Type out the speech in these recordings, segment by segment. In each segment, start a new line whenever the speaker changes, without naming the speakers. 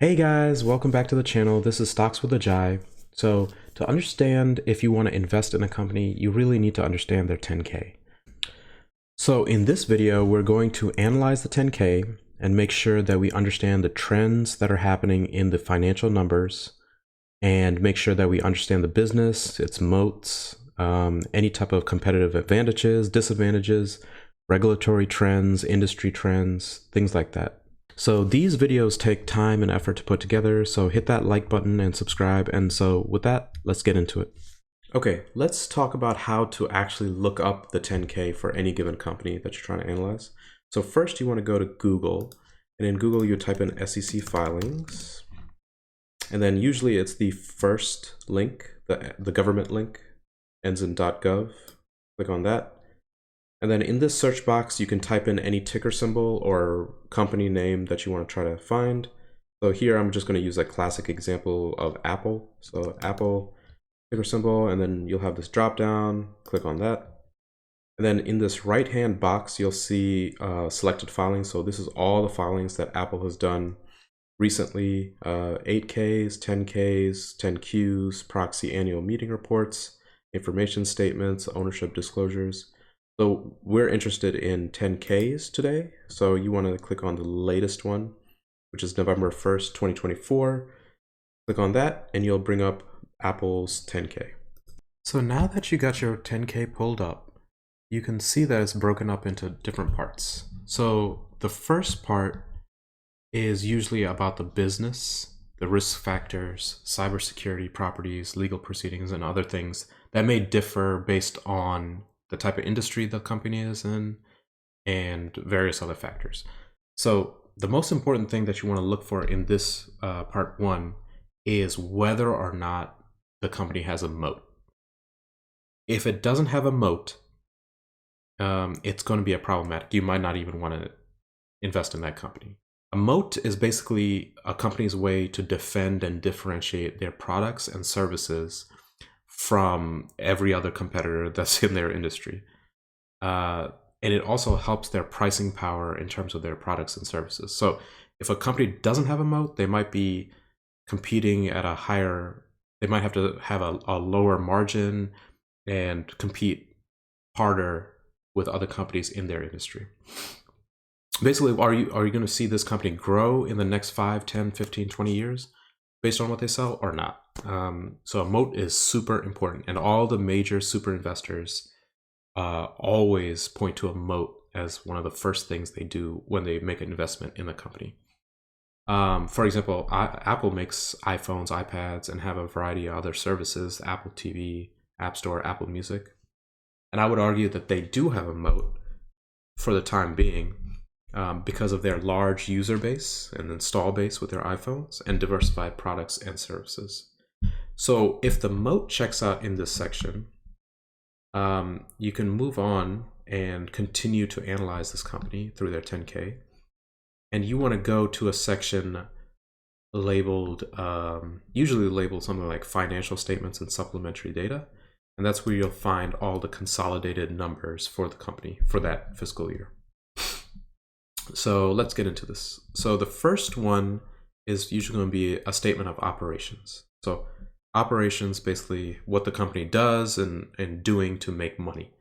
Hey guys, welcome back to the channel. This is Stocks with Ajay. So to understand if you want to invest in a company, you really need to understand their 10K. So in this video, we're going to analyze the 10K and make sure that we understand the trends that are happening in the financial numbers and make sure that we understand the business, its moats, any type of competitive advantages, disadvantages, regulatory trends, industry trends, things like that. So these videos take time and effort to put together, so hit that like button and subscribe. And so with that, let's get into it. Okay, let's talk about how to actually look up the 10K for any given company that you're trying to analyze. So first you want to go to Google, and in Google you type in SEC filings. And then usually it's the first link, the government link, ends in .gov. Click on that. And then in this search box, you can type in any ticker symbol or company name that you want to try to find. So here I'm just going to use a classic example of Apple. So Apple ticker symbol, and then you'll have this drop down, click on that. And then in this right hand box, you'll see selected filings. So this is all the filings that Apple has done recently, 8Ks, 10Ks, 10Qs, proxy annual meeting reports, information statements, ownership disclosures. So we're interested in 10Ks today. So you want to click on the latest one, which is November 1st, 2024. Click on that and you'll bring up Apple's 10K. So now that you got your 10K pulled up, you can see that it's broken up into different parts. So the first part is usually about the business, the risk factors, cybersecurity properties, legal proceedings, and other things that may differ based on the type of industry the company is in, and various other factors. So the most important thing that you want to look for in this part one is whether or not the company has a moat. If it doesn't have a moat, it's going to be a problematic. You might not even want to invest in that company. A moat is basically a company's way to defend and differentiate their products and services from every other competitor that's in their industry. And it also helps their pricing power in terms of their products and services. So if a company doesn't have a moat, they might be competing at a higher, they might have to have a lower margin and compete harder with other companies in their industry. Basically, are you going to see this company grow in the next 5, 10, 15, 20 years based on what they sell or not? So a moat is super important, and all the major super investors always point to a moat as one of the first things they do when they make an investment in the company. For example, Apple makes iPhones, iPads, and have a variety of other services, Apple TV, App Store, Apple Music. And I would argue that they do have a moat for the time being because of their large user base and install base with their iPhones and diversified products and services. So if the moat checks out in this section, you can move on and continue to analyze this company through their 10K. And you want to go to a section labeled, usually labeled something like financial statements and supplementary data. And that's where you'll find all the consolidated numbers for the company for that fiscal year. So let's get into this. So the first one is usually going to be a statement of operations. So operations, basically what the company does and doing to make money.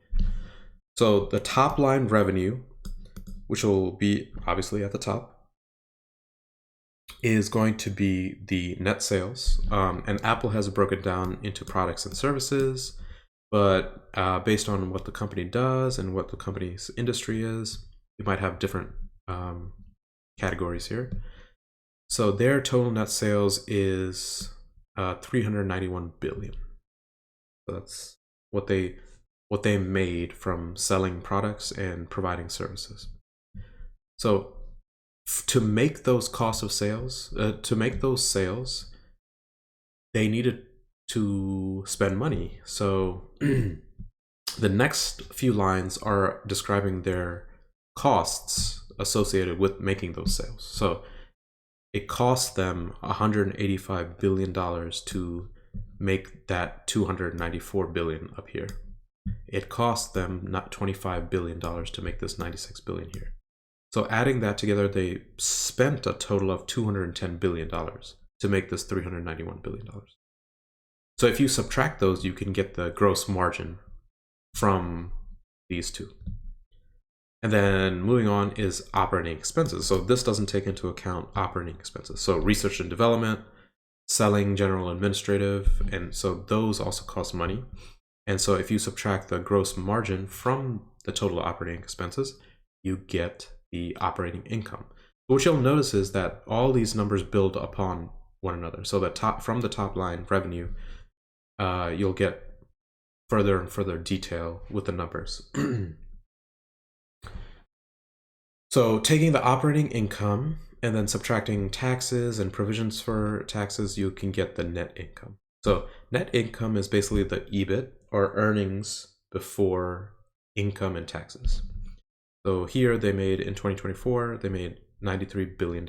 So the top line revenue, which will be obviously at the top, is going to be the net sales. And Apple has broken down into products and services, but based on what the company does and what the company's industry is, you might have different categories here. So their total net sales is 391 billion. So that's what they made from selling products and providing services. So to make those costs of sales, to make those sales, they needed to spend money. So the next few lines are describing their costs associated with making those sales. So it cost them $185 billion to make that $294 billion up here. It cost them not $25 billion to make this $96 billion here. So adding that together, they spent a total of $210 billion to make this $391 billion. So if you subtract those, you can get the gross margin from these two. And then moving on is operating expenses. So this doesn't take into account operating expenses. So research and development, selling, general, administrative, and so those also cost money. And so if you subtract the gross margin from the total operating expenses, you get the operating income. What you'll notice is that all these numbers build upon one another. So from the top line revenue, you'll get further and further detail with the numbers. So taking the operating income and then subtracting taxes and provisions for taxes, you can get the net income. So net income is basically the EBIT, or earnings before income and taxes. So here they made, in 2024, they made $93 billion.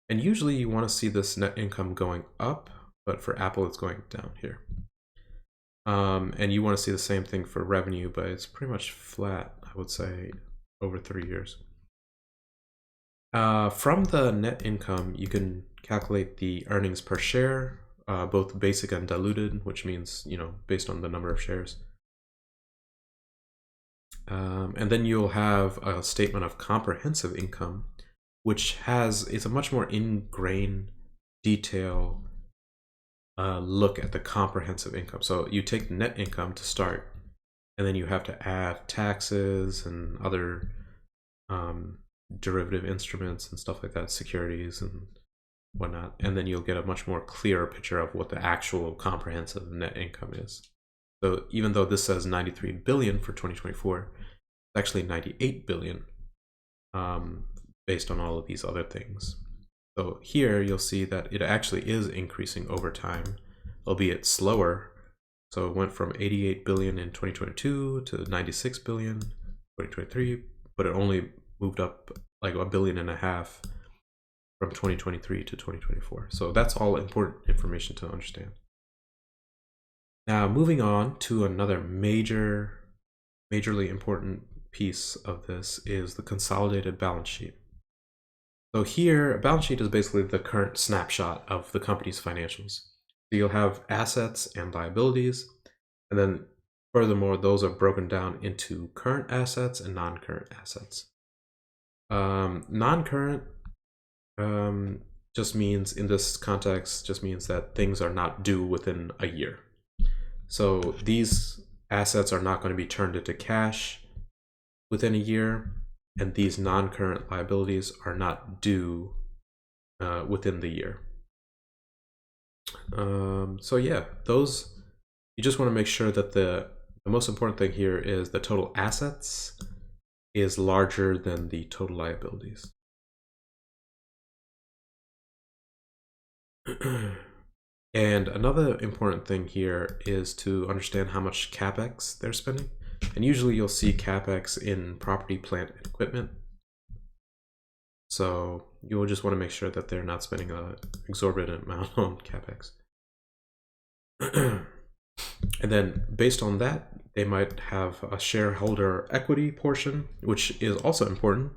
And usually you want to see this net income going up, but for Apple it's going down here. And you want to see the same thing for revenue, but it's pretty much flat, I would say, over 3 years. From the net income, you can calculate the earnings per share, both basic and diluted, which means, based on the number of shares. And then you'll have a statement of comprehensive income, which is a much more ingrained detail look at the comprehensive income. So you take net income to start, and then you have to add taxes and other derivative instruments and stuff like that, securities and whatnot, and then you'll get a much more clearer picture of what the actual comprehensive net income is. So even though this says 93 billion for 2024, it's actually 98 billion based on all of these other things. So here you'll see that it actually is increasing over time, albeit slower. So it went from 88 billion in 2022 to 96 billion in 2023, but it only moved up like $1.5 billion from 2023 to 2024. So that's all important information to understand. Now, moving on to another majorly important piece of this is the consolidated balance sheet. So here, a balance sheet is basically the current snapshot of the company's financials. So you'll have assets and liabilities, and then furthermore, those are broken down into current assets and non-current assets. Non-current just means, in this context, just means that things are not due within a year. So these assets are not going to be turned into cash within a year, and these non-current liabilities are not due within the year. So yeah, those, you just want to make sure that the most important thing here is the total assets is larger than the total liabilities. And another important thing here is to understand how much CapEx they're spending. And usually you'll see CapEx in property, plant, and equipment. So you'll just want to make sure that they're not spending an exorbitant amount on CapEx. And then based on that, they might have a shareholder equity portion, which is also important.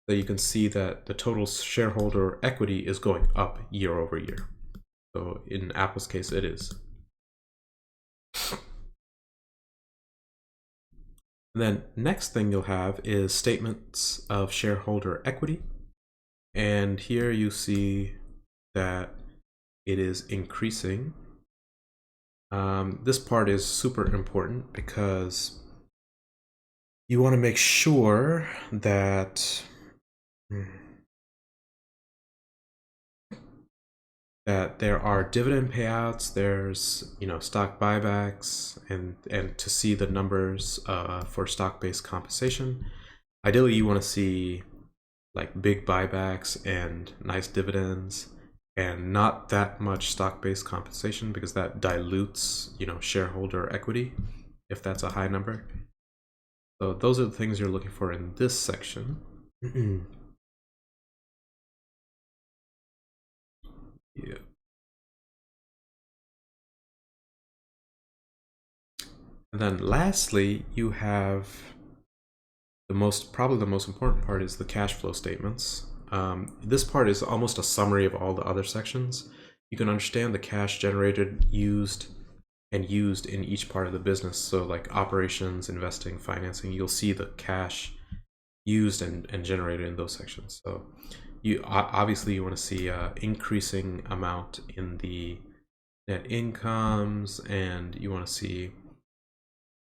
So you can see that the total shareholder equity is going up year over year. So in Apple's case, it is. And then next thing you'll have is statements of shareholder equity. And here you see that it is increasing. This part is super important because you want to make sure that there are dividend payouts, there's stock buybacks, and to see the numbers for stock-based compensation. Ideally, you want to see like big buybacks and nice dividends, and not that much stock-based compensation, because that dilutes shareholder equity if that's a high number. So those are the things you're looking for in this section. Yeah. And then lastly, you have probably the most important part is the cash flow statements. This part is almost a summary of all the other sections. You can understand the cash generated, used in each part of the business. So like operations, investing, financing, you'll see the cash used and generated in those sections. So obviously you want to see increasing amount in the net incomes, and you want to see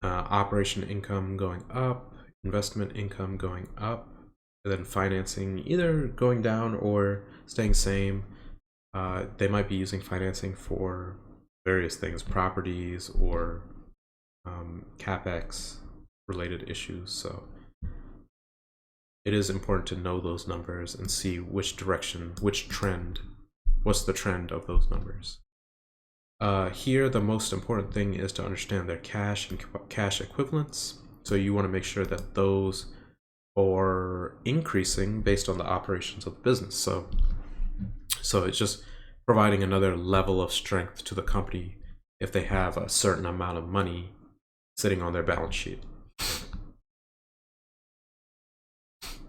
operation income going up, investment income going up, and then financing either going down or staying same. They might be using financing for various things, properties or CapEx related issues. So it is important to know those numbers and see which direction, what's the trend of those numbers. Here, the most important thing is to understand their cash and cash equivalents. So you want to make sure that those are increasing based on the operations of the business. So it's just providing another level of strength to the company if they have a certain amount of money sitting on their balance sheet.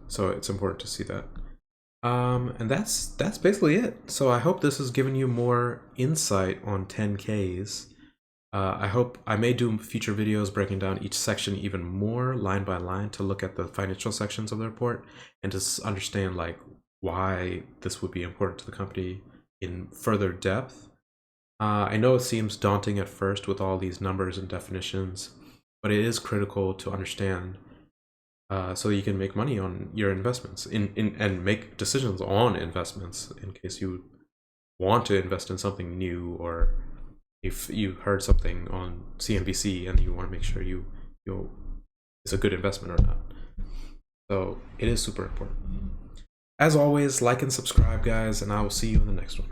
So it's important to see that. And that's basically it. So I hope this has given you more insight on 10Ks. I hope I may do future videos breaking down each section even more line by line to look at the financial sections of the report and to understand like why this would be important to the company in further depth. I know it seems daunting at first with all these numbers and definitions, but it is critical to understand so you can make money on your investments and make decisions on investments in case you want to invest in something new, or if you heard something on CNBC and you want to make sure it's a good investment or not. So it is super important. As always, like and subscribe, guys, and I will see you in the next one.